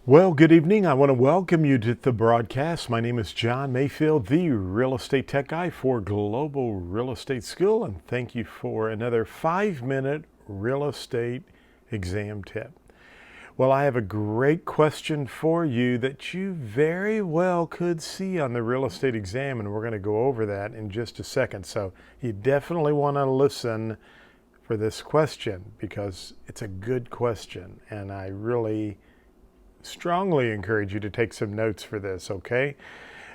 Well, good evening. I want to welcome you to the broadcast. My name is John Mayfield, the real estate tech guy for Global Real Estate School, and thank you for another 5-minute real estate exam tip. Well, I have a great question for you that you very well could see on the real estate exam, and we're going to go over that in just a second. So you definitely want to listen for this question because it's a good question, and I really strongly encourage you to take some notes for this, okay?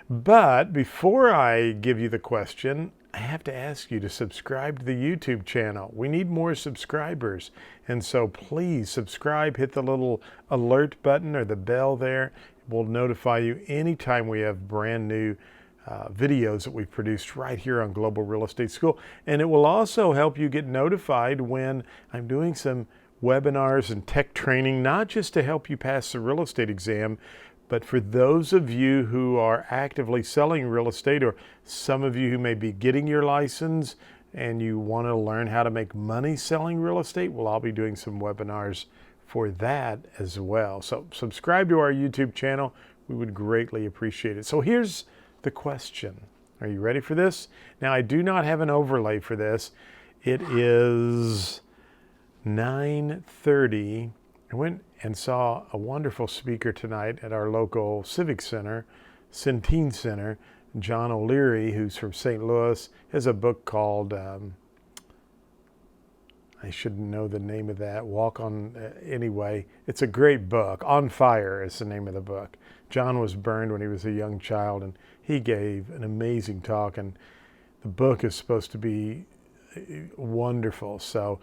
But before I give you the question, I have to ask you to subscribe to the YouTube channel. We need more subscribers. And so please subscribe, hit the little alert button or the bell there. It will notify you anytime we have brand new videos that we've produced right here on Global Real Estate School. And it will also help you get notified when I'm doing some webinars and tech training, not just to help you pass the real estate exam, but for those of you who are actively selling real estate, or some of you who may be getting your license and you want to learn how to make money selling real estate, well, I'll be doing some webinars for that as well. So subscribe to our YouTube channel. We would greatly appreciate it. So here's the question. Are you ready for this? Now, I do not have an overlay for this. It is 9:30. I went and saw a wonderful speaker tonight at our local civic center, Centene Center. John O'Leary, who's from St. Louis, has a book called, I should know the name of that, Walk on, anyway. It's a great book. On Fire is the name of the book. John was burned when he was a young child, and he gave an amazing talk, and the book is supposed to be wonderful. So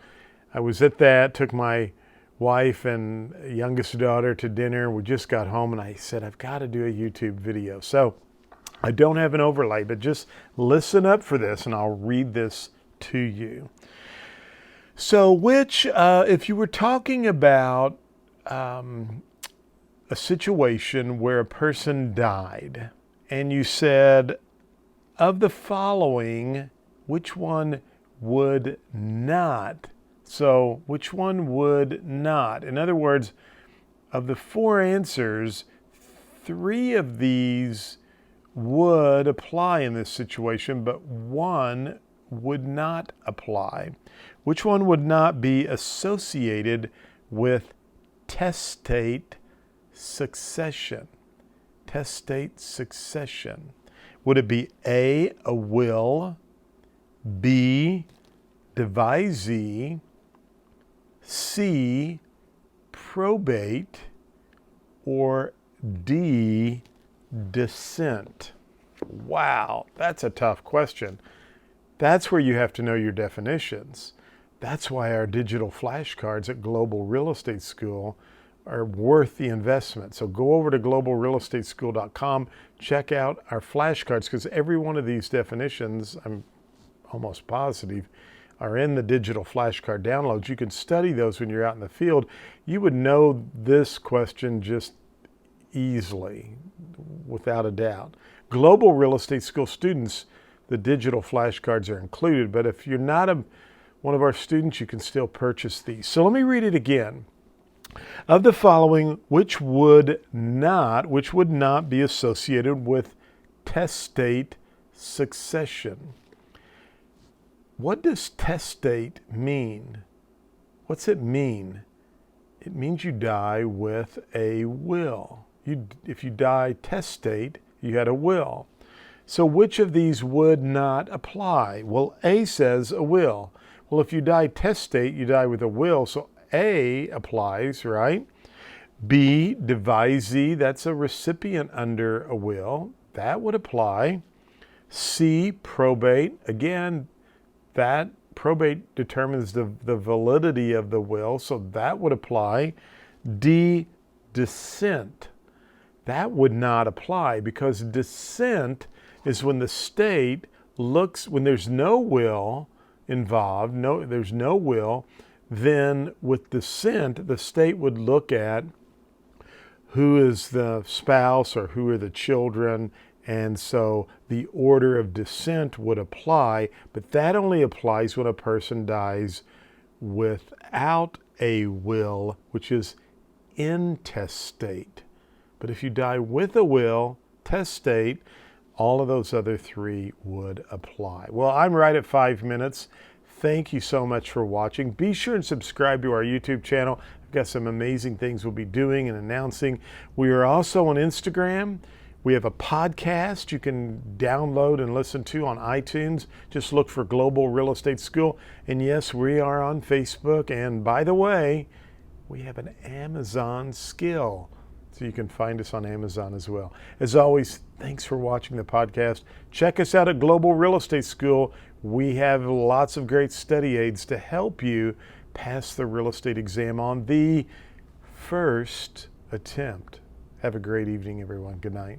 I was at that, took my wife and youngest daughter to dinner. We just got home and I said, I've got to do a YouTube video. So I don't have an overlay, but just listen up for this and I'll read this to you. So if you were talking about a situation where a person died and you said, of the following, which one would not? So which one would not? In other words, of the 4 answers, 3 of these would apply in this situation, but 1 would not apply. Which one would not be associated with testate succession? Testate succession. Would it be A, a will, B, devisee, C, probate, or D, descent? Wow, that's a tough question. That's where you have to know your definitions. That's why our digital flashcards at Global Real Estate School are worth the investment. So go over to globalrealestateschool.com, check out our flashcards, because every one of these definitions, I'm almost positive, are in the digital flashcard downloads. You can study those when you're out in the field. You would know this question just easily, without a doubt. Global Real Estate School students, the digital flashcards are included, but if you're not one of our students, you can still purchase these. So let me read it again. Of the following, which would not be associated with testate succession? What does testate mean? What's it mean? It means you die with a will. If you die testate, you had a will. So which of these would not apply? Well, A says a will. Well, if you die testate, you die with a will, so A applies, right? B, devisee, that's a recipient under a will. That would apply. C, probate, again, that probate determines the validity of the will, so that would apply. D, descent. That would not apply, because descent is when the state looks, when there's no will involved, there's no will, then with descent, the state would look at who is the spouse or who are the children, and so the order of descent would apply, but that only applies when a person dies without a will, which is intestate. But if you die with a will, testate, all of those other 3 would apply. Well, I'm right at 5 minutes. Thank you so much for watching. Be sure and subscribe to our YouTube channel. I've got some amazing things we'll be doing and announcing. We are also on Instagram. We have a podcast you can download and listen to on iTunes. Just look for Global Real Estate School. And yes, we are on Facebook. And by the way, we have an Amazon skill. So you can find us on Amazon as well. As always, thanks for watching the podcast. Check us out at Global Real Estate School. We have lots of great study aids to help you pass the real estate exam on the first attempt. Have a great evening, everyone. Good night.